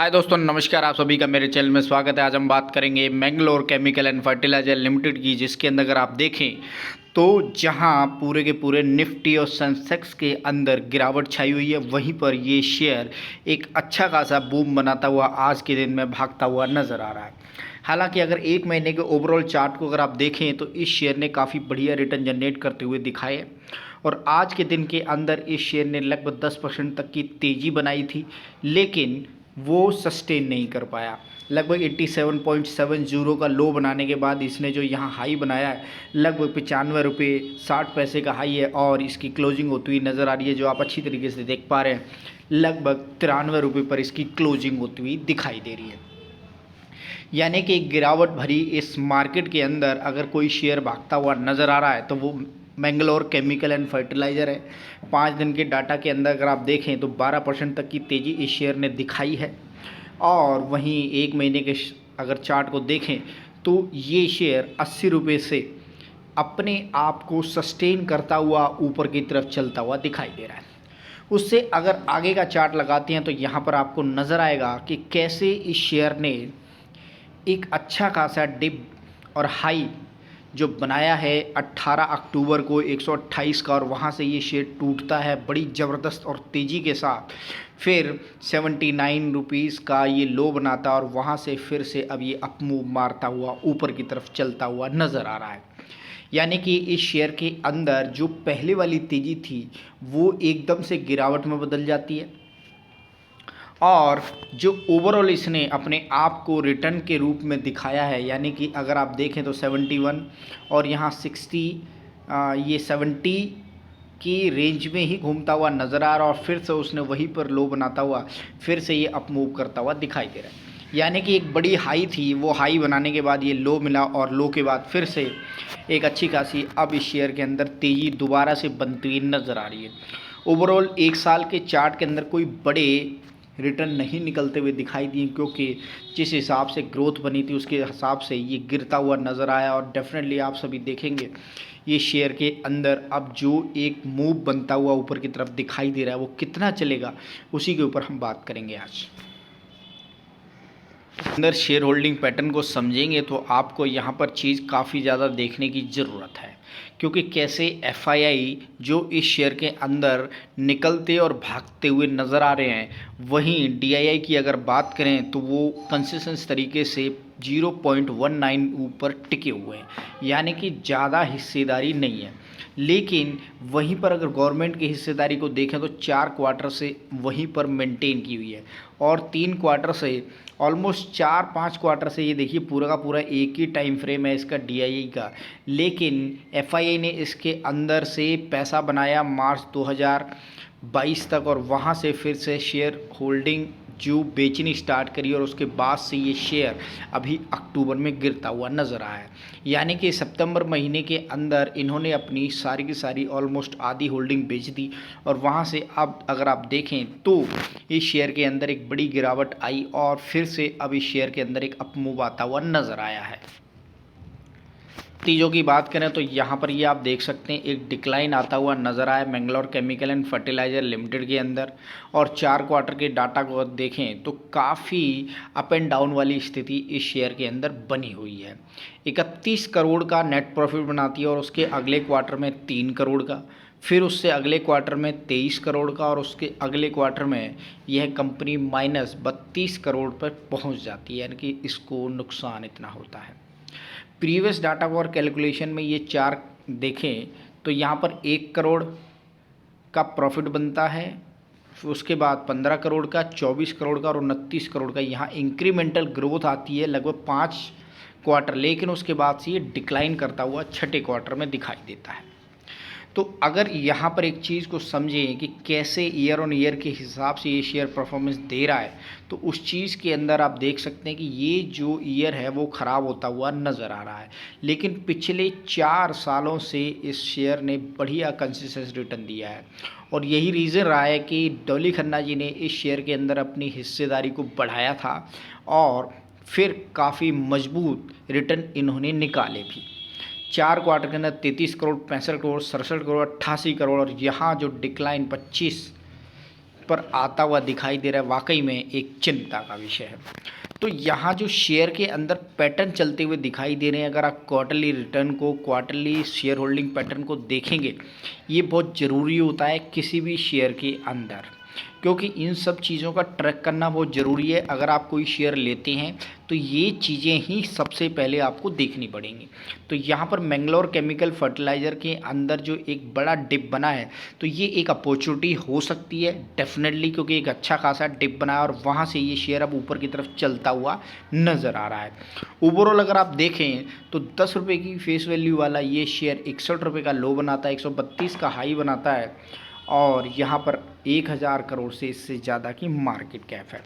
हाय दोस्तों, नमस्कार। आप सभी का मेरे चैनल में स्वागत है। आज हम बात करेंगे Mangalore chemical and fertilizer limited की, जिसके अंदर अगर आप देखें तो जहां पूरे के पूरे निफ्टी और सेंसेक्स के अंदर गिरावट छाई हुई है, वहीं पर ये शेयर एक अच्छा खासा बूम बनाता हुआ आज के दिन में भागता हुआ नज़र आ रहा है। हालांकि अगर एक महीने के ओवरऑल चार्ट को अगर आप देखें तो इस शेयर ने काफ़ी बढ़िया रिटर्न जनरेट करते हुए दिखाए है और आज के दिन के अंदर इस शेयर ने लगभग 10% तक की तेज़ी बनाई थी, लेकिन वो सस्टेन नहीं कर पाया। लगभग 87.70 का लो बनाने के बाद इसने जो यहाँ हाई बनाया है, लगभग 95 रुपये 60 पैसे का हाई है और इसकी क्लोजिंग होती हुई नज़र आ रही है, जो आप अच्छी तरीके से देख पा रहे हैं। लगभग 93 रुपये पर इसकी क्लोजिंग होती हुई दिखाई दे रही है। यानी कि एक गिरावट भरी इस मार्केट के अंदर अगर कोई शेयर भागता हुआ नज़र आ रहा है तो वो मैंगलोर केमिकल एंड फर्टिलाइज़र है। 5 दिन के डाटा के अंदर अगर आप देखें तो 12% तक की तेज़ी इस शेयर ने दिखाई है और वहीं एक महीने के अगर चार्ट को देखें तो ये शेयर 80 रुपये से अपने आप को सस्टेन करता हुआ ऊपर की तरफ चलता हुआ दिखाई दे रहा है। उससे अगर आगे का चार्ट लगाते हैं तो यहाँ पर आपको नज़र आएगा कि कैसे इस शेयर ने एक अच्छा खासा डिप और हाई जो बनाया है 18 अक्टूबर को 128 का, और वहाँ से ये शेयर टूटता है बड़ी ज़बरदस्त और तेज़ी के साथ। फिर 79 रुपीज़ का ये लो बनाता है और वहाँ से फिर से अब ये अप मूव मारता हुआ ऊपर की तरफ चलता हुआ नज़र आ रहा है। यानी कि इस शेयर के अंदर जो पहले वाली तेज़ी थी वो एकदम से गिरावट में बदल जाती है और जो ओवरऑल इसने अपने आप को रिटर्न के रूप में दिखाया है, यानी कि अगर आप देखें तो 71 और यहाँ 60, ये 70 की रेंज में ही घूमता हुआ नज़र आ रहा और फिर से उसने वहीं पर लो बनाता हुआ फिर से ये अप मूव करता हुआ दिखाई दे रहा है। यानी कि एक बड़ी हाई थी, वो हाई बनाने के बाद ये लो मिला और लो के बाद फिर से एक अच्छी खासी अब इस शेयर के अंदर तेज़ी दोबारा से बनती हुई नज़र आ रही है। ओवरऑल एक साल के चार्ट के अंदर कोई बड़े रिटर्न नहीं निकलते हुए दिखाई दिए, क्योंकि जिस हिसाब से ग्रोथ बनी थी उसके हिसाब से ये गिरता हुआ नज़र आया और डेफिनेटली आप सभी देखेंगे ये शेयर के अंदर अब जो एक मूव बनता हुआ ऊपर की तरफ दिखाई दे रहा है वो कितना चलेगा, उसी के ऊपर हम बात करेंगे आज। अंदर शेयर होल्डिंग पैटर्न को समझेंगे तो आपको यहाँ पर चीज़ काफ़ी ज़्यादा देखने की ज़रूरत है, क्योंकि कैसे एफआईआई जो इस शेयर के अंदर निकलते और भागते हुए नज़र आ रहे हैं, वहीं डीआईआई की अगर बात करें तो वो कंसिस्टेंट तरीके से 0.19 ऊपर टिके हुए हैं, यानी कि ज़्यादा हिस्सेदारी नहीं है। लेकिन वहीं पर अगर गवर्नमेंट की हिस्सेदारी को देखें तो 4 क्वार्टर से वहीं पर मेंटेन की हुई है और 3 क्वार्टर से ऑलमोस्ट 4-5 क्वार्टर से ये देखिए पूरा का पूरा एक ही टाइम फ्रेम है इसका डीआईआई का। लेकिन एफआईआई ने इसके अंदर से पैसा बनाया मार्च 2022 तक और वहाँ से फिर से शेयर होल्डिंग जो बेचनी स्टार्ट करी और उसके बाद से ये शेयर अभी अक्टूबर में गिरता हुआ नज़र आया है। यानी कि सितंबर महीने के अंदर इन्होंने अपनी सारी की सारी ऑलमोस्ट आधी होल्डिंग बेच दी और वहाँ से अब अगर आप देखें तो इस शेयर के अंदर एक बड़ी गिरावट आई और फिर से अब इस शेयर के अंदर एक अप मूव आता हुआ नज़र आया है। तीजों की बात करें तो यहाँ पर ये आप देख सकते हैं एक डिक्लाइन आता हुआ नज़र आया Mangalore chemical and fertilizer limited के अंदर, और 4 क्वार्टर के डाटा को देखें तो काफ़ी अप एंड डाउन वाली स्थिति इस शेयर के अंदर बनी हुई है। 31 करोड़ का नेट प्रॉफिट बनाती है और उसके अगले क्वार्टर में 3 करोड़ का, फिर उससे अगले क्वार्टर में 23 करोड़ का और उसके अगले क्वार्टर में यह कंपनी माइनस 32 करोड़ पर पहुँच जाती है, यानी कि इसको नुकसान इतना होता है। प्रीवियस डाटा और कैलकुलेशन में ये 4 देखें तो यहाँ पर 1 करोड़ का प्रॉफिट बनता है, उसके बाद 15 करोड़ का, 24 करोड़ का और 29 करोड़ का यहाँ इंक्रीमेंटल ग्रोथ आती है लगभग 5 क्वार्टर, लेकिन उसके बाद से ये डिक्लाइन करता हुआ छठे क्वार्टर में दिखाई देता है। तो अगर यहाँ पर एक चीज़ को समझें कि कैसे ईयर ऑन ईयर के हिसाब से ये शेयर परफॉर्मेंस दे रहा है, तो उस चीज़ के अंदर आप देख सकते हैं कि ये जो ईयर है वो ख़राब होता हुआ नज़र आ रहा है, लेकिन पिछले 4 सालों से इस शेयर ने बढ़िया कंसिस्टेंट रिटर्न दिया है और यही रीज़न रहा है कि डॉली खन्ना जी ने इस शेयर के अंदर अपनी हिस्सेदारी को बढ़ाया था और फिर काफ़ी मजबूत रिटर्न इन्होंने निकाले भी। 4 क्वार्टर के अंदर 33 करोड़, 65 करोड़, 67 करोड़, 88 करोड़ और यहाँ जो डिक्लाइन पर आता हुआ दिखाई दे रहा है, वाकई में एक चिंता का विषय है। तो यहाँ जो शेयर के अंदर पैटर्न चलते हुए दिखाई दे रहे हैं, अगर आप क्वार्टरली रिटर्न को, क्वार्टरली शेयर होल्डिंग पैटर्न को देखेंगे, ये बहुत ज़रूरी होता है किसी भी शेयर के अंदर, क्योंकि इन सब चीज़ों का ट्रैक करना बहुत ज़रूरी है। अगर आप कोई शेयर लेते हैं तो ये चीज़ें ही सबसे पहले आपको देखनी पड़ेंगी। तो यहाँ पर मैंगलोर केमिकल फर्टिलाइज़र के अंदर जो एक बड़ा डिप बना है, तो ये एक अपॉर्चुनिटी हो सकती है डेफिनेटली, क्योंकि एक अच्छा खासा डिप बना है और वहाँ से ये शेयर अब ऊपर की तरफ चलता हुआ नज़र आ रहा है। ओवरऑल अगर आप देखें तो 10 रुपये की फेस वैल्यू वाला ये शेयर 61 रुपये का लो बनाता है, 132 का हाई बनाता है और यहाँ पर 1000 करोड़ से इससे ज़्यादा की मार्केट कैप है।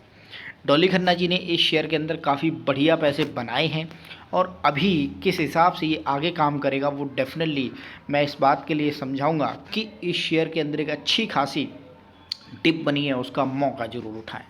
डॉली खन्ना जी ने इस शेयर के अंदर काफ़ी बढ़िया पैसे बनाए हैं और अभी किस हिसाब से ये आगे काम करेगा वो डेफिनेटली मैं इस बात के लिए समझाऊंगा कि इस शेयर के अंदर एक अच्छी खासी डिप बनी है, उसका मौका ज़रूर उठाएं।